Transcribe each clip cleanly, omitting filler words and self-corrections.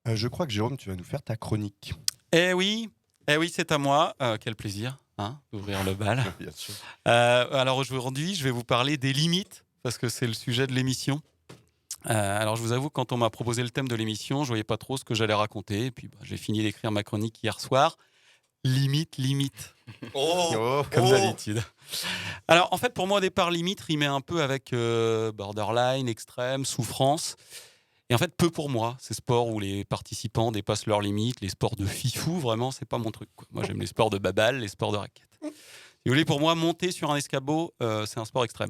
Je crois que Jérôme, tu vas nous faire ta chronique. Eh oui, c'est à moi. Quel plaisir d'ouvrir le bal. Bien sûr. Alors aujourd'hui, je vais vous parler des limites, parce que c'est le sujet de l'émission. Alors je vous avoue, quand on m'a proposé le thème de l'émission, je voyais pas trop ce que j'allais raconter. Et puis j'ai fini d'écrire ma chronique hier soir. Limite. Comme d'habitude. Alors en fait, pour moi, au départ, limite rimait un peu avec borderline, extrême, souffrance. Et en fait, peu pour moi, ces sports où les participants dépassent leurs limites, les sports de fifou, vraiment, c'est pas mon truc, quoi. Moi, j'aime les sports de baballe, les sports de raquettes. Si vous voulez, pour moi, monter sur un escabeau, c'est un sport extrême.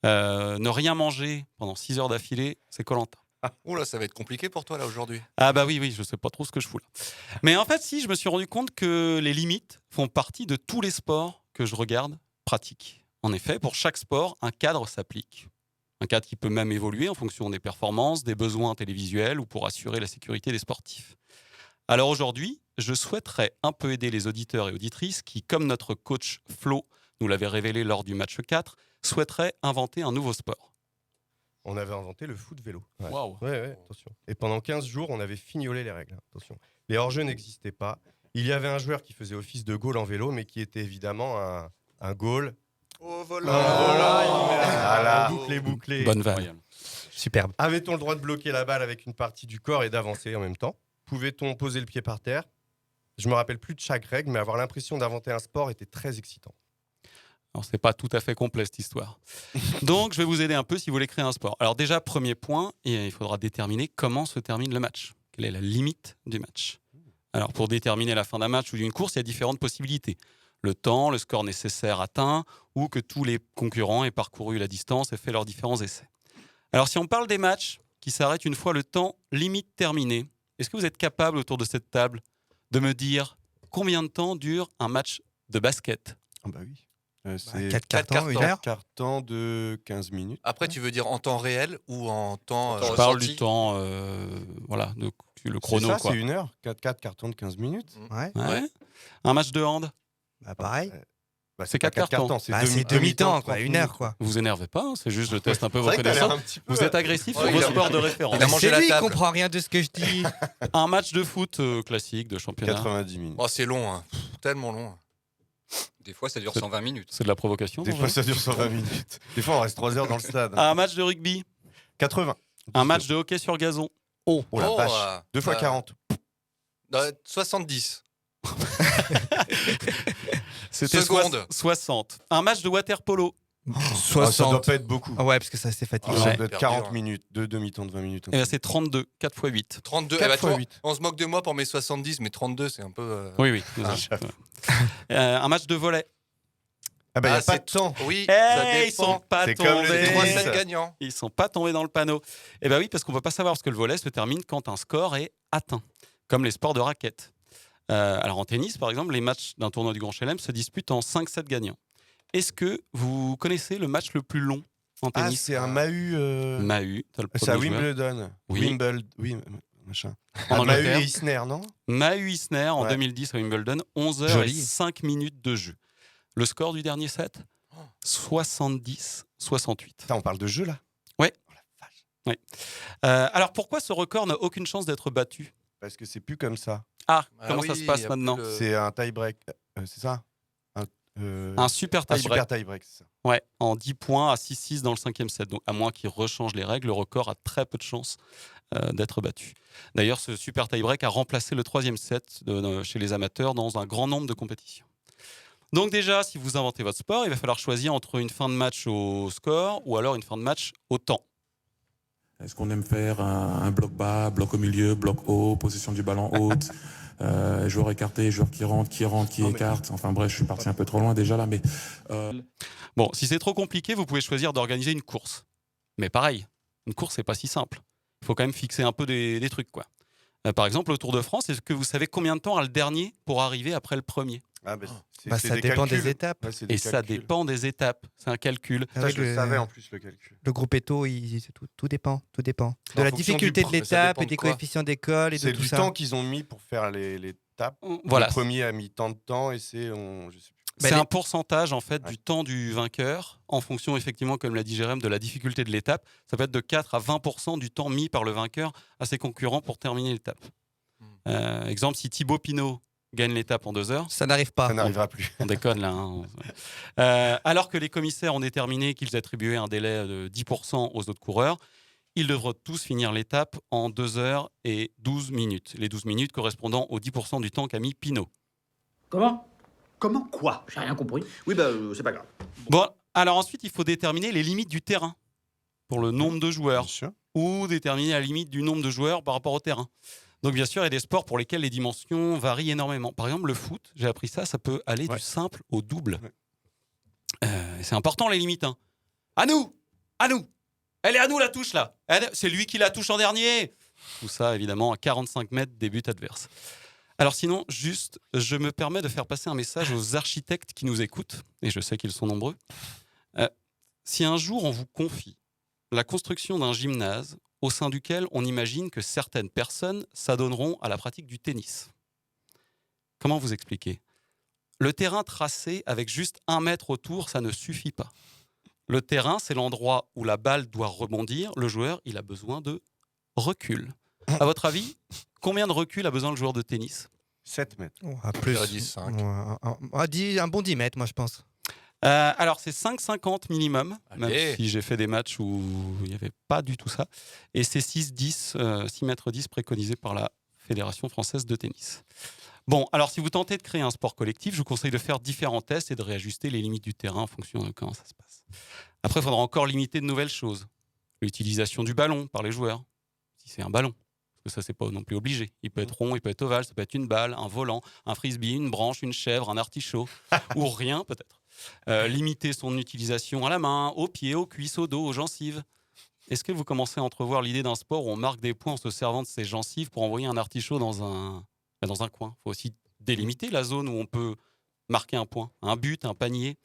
Ne rien manger pendant 6 heures d'affilée, c'est Koh-Lanta. Oula, ça va être compliqué pour toi là aujourd'hui. Ah bah oui, je sais pas trop ce que je fous là. Mais en fait, si, je me suis rendu compte que les limites font partie de tous les sports que je regarde, pratique. En effet, pour chaque sport, un cadre s'applique. Un cadre qui peut même évoluer en fonction des performances, des besoins télévisuels ou pour assurer la sécurité des sportifs. Alors aujourd'hui, je souhaiterais un peu aider les auditeurs et auditrices qui, comme notre coach Flo nous l'avait révélé lors du match 4, souhaiteraient inventer un nouveau sport. On avait inventé le foot vélo. Waouh. Ouais, attention. Et pendant 15 jours, on avait fignolé les règles. Attention. Les hors-jeux n'existaient pas. Il y avait un joueur qui faisait office de goal en vélo, mais qui était évidemment un goal. Au Voilà, bouclé. Bonne vanne. Superbe. Avait-on le droit de bloquer la balle avec une partie du corps et d'avancer en même temps? Pouvait-on poser le pied par terre? Je me rappelle plus de chaque règle, mais avoir l'impression d'inventer un sport était très excitant. Alors, c'est pas tout à fait complet cette histoire. Donc, je vais vous aider un peu si vous voulez créer un sport. Alors déjà, premier point, il faudra déterminer comment se termine le match. Quelle est la limite du match? Alors, pour déterminer la fin d'un match ou d'une course, il y a différentes possibilités. Le temps, le score nécessaire atteint, ou que tous les concurrents aient parcouru la distance et fait leurs différents essais. Alors, si on parle des matchs qui s'arrêtent une fois le temps limite terminé, est-ce que vous êtes capable autour de cette table de me dire combien de temps dure un match de basket? Ah bah oui. C'est 4 cartons, 1 heure. carton de 15 minutes. Après, tu veux dire en temps réel ou en temps Je parle ressenti du temps, voilà, le chrono. C'est ça, quoi. c'est 1 heure. 4 cartons de 15 minutes. Ouais. Ouais. Un match de hand, Bah pareil. Bah, C'est pas 4 cartons. c'est Bah, c'est demi-temps, quoi. 1 heure, quoi. vous énervez pas, hein, c'est juste je teste un peu vos C'est vrai que t'as l'air connaissances. un petit peu... Vous êtes agressif Ouais, sur il vos a- sports de référence. Il a mangé C'est la lui, il table. comprend rien de ce que je dis. Un match de foot classique de championnat. 90 minutes. Oh, c'est long, hein. Tellement long. Des fois, ça dure C'est- 120 minutes. C'est de la provocation. Des bonjour. fois, ça dure 120 minutes. Des fois, on reste 3 heures dans le stade. Un match de rugby, 80. un match de hockey sur gazon. Oh la Oh, vache. 2 fois 40. 70. C'était Seconde. 60. Un match de water polo. Ah, ça doit 60. pas être beaucoup. Ah ouais, parce que ça, c'est Ah, fatigant. ça Ouais. doit être Hyper 40 dur. minutes. 2 demi-temps de 20 minutes. Et là, c'est 32, 4 x 8. 32. 4 Eh ben, fois toi, 8. on se moque de moi pour mes 70, mais 32, c'est un peu. Oui. Ah, Un match de volley. Ah bah, il n'y a pas c'est de temps. Oui, ça Ils sont dépend. pas C'est comme le tombés. 3 tennis. 7 gagnants. Ils sont pas tombés dans le panneau. Eh bien oui, parce qu'on ne peut pas savoir, parce que le volley se termine quand un score est atteint, comme les sports de raquettes. Alors en tennis, par exemple, les matchs d'un tournoi du Grand Chelem se disputent en 5-7 gagnants. Est-ce que vous connaissez le match le plus long en Ah, tennis? c'est un Mahut. Mahut, t'as le C'est à premier joueur. Wimbledon. Oui. Oui, machin. En Mahut Angleterre. et Isner, non? Mahut Isner en Ouais. 2010 à Wimbledon, 11 heures Joli. et 5 minutes de jeu. Le score du dernier set 70-68. Putain, on parle de jeu là? Ouais. Oh la vache. Alors pourquoi ce record n'a aucune chance d'être battu? Parce que c'est plus comme ça. Ah, Ah comment oui, ça se passe y a maintenant? plus le- C'est un tie-break. C'est ça? Un super Un tie-break. super tie-break, c'est ça. Ouais, en 10 points à 6-6 dans le 5e set. Donc, à moins qu'il rechange les règles, le record a très peu de chances d'être battu. D'ailleurs, ce super tie-break a remplacé le 3e set chez les amateurs dans un grand nombre de compétitions. Donc déjà, si vous inventez votre sport, il va falloir choisir entre une fin de match au score ou alors une fin de match au temps. Est-ce qu'on aime faire un bloc bas, bloc au milieu, bloc haut, possession du ballon haute, joueur écarté, joueur qui rentre, qui écarte. Enfin bref, je suis parti un peu trop loin déjà là, mais... Bon, si c'est trop compliqué, vous pouvez choisir d'organiser une course. Mais pareil, une course, c'est pas si simple. Il faut quand même fixer un peu des trucs, quoi. Par exemple, au Tour de France, est-ce que vous savez combien de temps a le dernier pour arriver après le premier? Ah, bah, Bah, c'est ça des dépend calculs. des étapes. Ouais, c'est des Et ça calculs. dépend des étapes. C'est un calcul. Ah Ça, oui, je le savais en plus, le calcul. Le groupe Eto, tout dépend. Tout dépend. De En la fonction difficulté du de pro- ça l'étape dépend et de des quoi coefficients d'école et de C'est tout du ça. temps qu'ils ont mis pour faire l'étape. Voilà. Le premier a mis tant de temps et c'est... Je sais plus. C'est un pourcentage en fait du temps du vainqueur en fonction effectivement, comme l'a dit Jérém, de la difficulté de l'étape. Ça peut être de 4 à 20% du temps mis par le vainqueur à ses concurrents pour terminer l'étape. Exemple, si Thibaut Pinot gagne l'étape en 2 heures, Ça n'arrive pas. Ça n'arrivera plus. on déconne là. Alors que les commissaires ont déterminé qu'ils attribuaient un délai de 10% aux autres coureurs, ils devront tous finir l'étape en 2 heures et 12 minutes. Les 12 minutes correspondant aux 10% du temps qu'a mis Pinot. Comment quoi? J'ai rien compris. Oui, c'est pas grave. Bon, alors ensuite, il faut déterminer les limites du terrain pour le nombre de joueurs Bien sûr. ou déterminer la limite du nombre de joueurs par rapport au terrain. Donc bien sûr, il y a des sports pour lesquels les dimensions varient énormément. Par exemple, le foot, j'ai appris ça peut aller du simple au double. C'est important les limites. Hein. À nous. Elle est à nous la touche là. C'est lui qui la touche en dernier. Tout ça évidemment à 45 mètres des buts adverses. Alors sinon, juste, je me permets de faire passer un message aux architectes qui nous écoutent, et je sais qu'ils sont nombreux. Si un jour on vous confie la construction d'un gymnase au sein duquel on imagine que certaines personnes s'adonneront à la pratique du tennis, comment vous expliquer ? Le terrain tracé avec juste 1 mètre autour, ça ne suffit pas. Le terrain, c'est l'endroit où la balle doit rebondir. Le joueur, il a besoin de recul. À votre avis, combien de recul a besoin le joueur de tennis ? 7 mètres. À plus. Je dirais 10, 5. Un bon 10 mètres, moi, je pense. Alors, c'est 5,50 minimum, Allez. même si j'ai fait des matchs où il n'y avait pas du tout ça. Et c'est 6 mètres 10 préconisés par la Fédération française de tennis. Bon, alors si vous tentez de créer un sport collectif, je vous conseille de faire différents tests et de réajuster les limites du terrain en fonction de comment ça se passe. Après, il faudra encore limiter de nouvelles choses. L'utilisation du ballon par les joueurs, si c'est un ballon. Parce que ça, c'est pas non plus obligé. Il peut être rond, il peut être ovale, ça peut être une balle, un volant, un frisbee, une branche, une chèvre, un artichaut, ou rien peut-être. Limiter son utilisation à la main, aux pieds, aux cuisses, au dos, aux gencives. Est-ce que vous commencez à entrevoir l'idée d'un sport où on marque des points en se servant de ses gencives pour envoyer un artichaut dans un coin ? Il faut aussi délimiter la zone où on peut marquer un point, un but, un panier.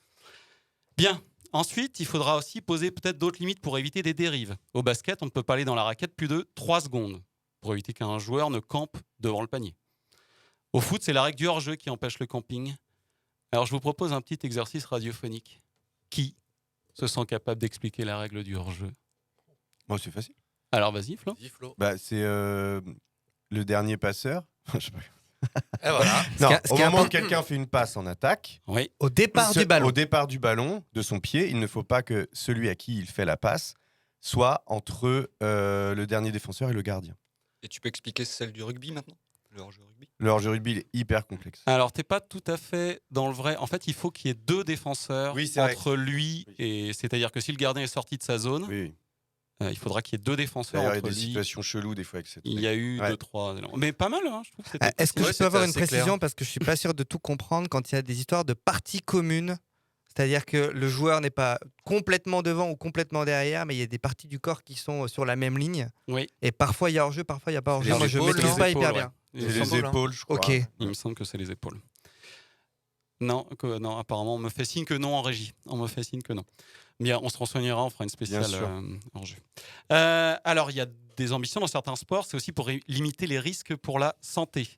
Bien. Ensuite, il faudra aussi poser peut-être d'autres limites pour éviter des dérives. Au basket, on ne peut pas aller dans la raquette plus de 3 secondes pour éviter qu'un joueur ne campe devant le panier. Au foot, c'est la règle du hors-jeu qui empêche le camping. Alors, je vous propose un petit exercice radiophonique. Qui se sent capable d'expliquer la règle du hors-jeu ? Bon, c'est facile. Alors, vas-y, Flo. Dis, Flo. C'est le dernier passeur. Je sais pas. Et voilà. Non, ce au qui est moment où important- quelqu'un fait une passe en attaque, Oui. Au départ au du ballon. départ du ballon, de son pied, il ne faut pas que celui à qui il fait la passe soit entre le dernier défenseur et le gardien. Et tu peux expliquer celle du rugby maintenant? Le hors-jeu rugby? Le hors-jeu rugby il est hyper complexe. Alors, t'es pas tout à fait dans le vrai. En fait, il faut qu'il y ait 2 défenseurs Oui, c'est vrai. entre lui Oui. et... C'est-à-dire que si le gardien est sorti de sa zone, Oui. il faudra qu'il y ait 2 défenseurs D'ailleurs, il y a entre des lui. situations cheloues des fois avec cette. Il y a eu Ouais. 2-3 éléments. Mais pas mal, hein, je trouve que c'était... Est-ce que Ouais, je peux c'était avoir une assez précision clair. parce que je suis pas sûr de tout comprendre quand il y a des histoires de parties communes, c'est-à-dire que le joueur n'est pas complètement devant ou complètement derrière, mais il y a des parties du corps qui sont sur la même ligne. Oui. Et parfois il y a hors-jeu, parfois il y a pas hors-jeu. les Moi je épaules, maîtrise non pas Les hyper épaules, bien. ouais. C'est Il me les semble- épaules, je crois. Ok. Il me semble que c'est les épaules. Non, apparemment, on me fait signe que non en régie. On me fait signe que non. Bien, on se renseignera, on fera une spéciale Bien sûr. en jeu. Alors, il y a des ambitions dans certains sports, c'est aussi pour limiter les risques pour la santé.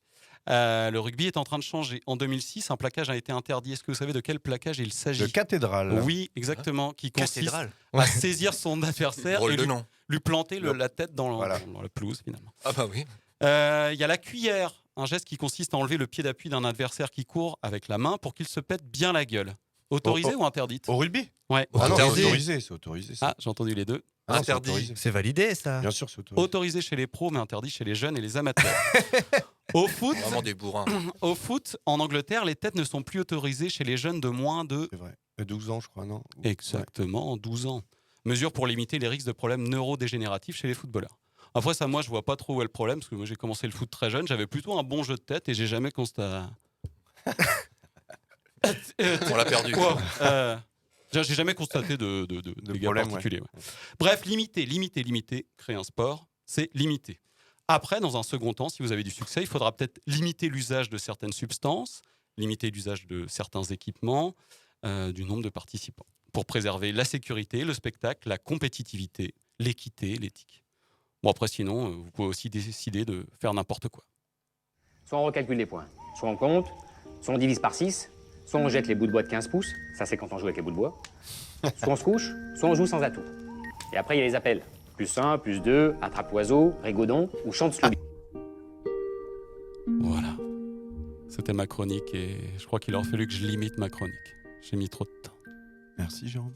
Le rugby est en train de changer. En 2006, un plaquage a été interdit. Est-ce que vous savez de quel plaquage il s'agit ? De cathédrale. Oui, exactement, qui consiste Cathédrale. à saisir son adversaire Drôle et de lui, nom. lui planter la tête dans, Voilà. dans la pelouse, finalement. Ah bah oui. Il y a la cuillère, un geste qui consiste à enlever le pied d'appui d'un adversaire qui court avec la main pour qu'il se pète bien la gueule. Autorisé ou interdite ? Au rugby Ouais. Ah non, c'est Interdit. autorisé. C'est autorisé. ça. Ah, j'ai entendu les 2. Ah non, c'est interdit. autorisé. C'est validé ça. Bien sûr, c'est autorisé. Autorisé chez les pros, mais interdit chez les jeunes et les amateurs. Au foot, Vraiment des bourrins. en Angleterre, les têtes ne sont plus autorisées chez les jeunes de moins de... C'est vrai. 12 ans, je crois, non Exactement, 12 ans. Mesure pour limiter les risques de problèmes neurodégénératifs chez les footballeurs. Après ça, moi, je vois pas trop où est le problème, parce que moi, j'ai commencé le foot très jeune, j'avais plutôt un bon jeu de tête et j'ai jamais constaté... On l'a perdu. Wow, j'ai jamais constaté de dégâts problème, particuliers. Ouais. Bref, limiter, créer un sport, c'est limiter. Après, dans un second temps, si vous avez du succès, il faudra peut-être limiter l'usage de certaines substances, limiter l'usage de certains équipements, du nombre de participants, pour préserver la sécurité, le spectacle, la compétitivité, l'équité, l'éthique. Bon, après, sinon, vous pouvez aussi décider de faire n'importe quoi. Soit on recalcule les points, soit on compte, soit on divise par 6, Soit on jette les bouts de bois de 15 pouces, ça c'est quand on joue avec les bouts de bois. Soit on se couche, soit on joue sans atout. Et après, il y a les appels. +1, +2, attrape-oiseau, rigodon ou chante Sclooby. Voilà. C'était ma chronique et je crois qu'il aurait fallu que je limite ma chronique. J'ai mis trop de temps. Merci Jérôme.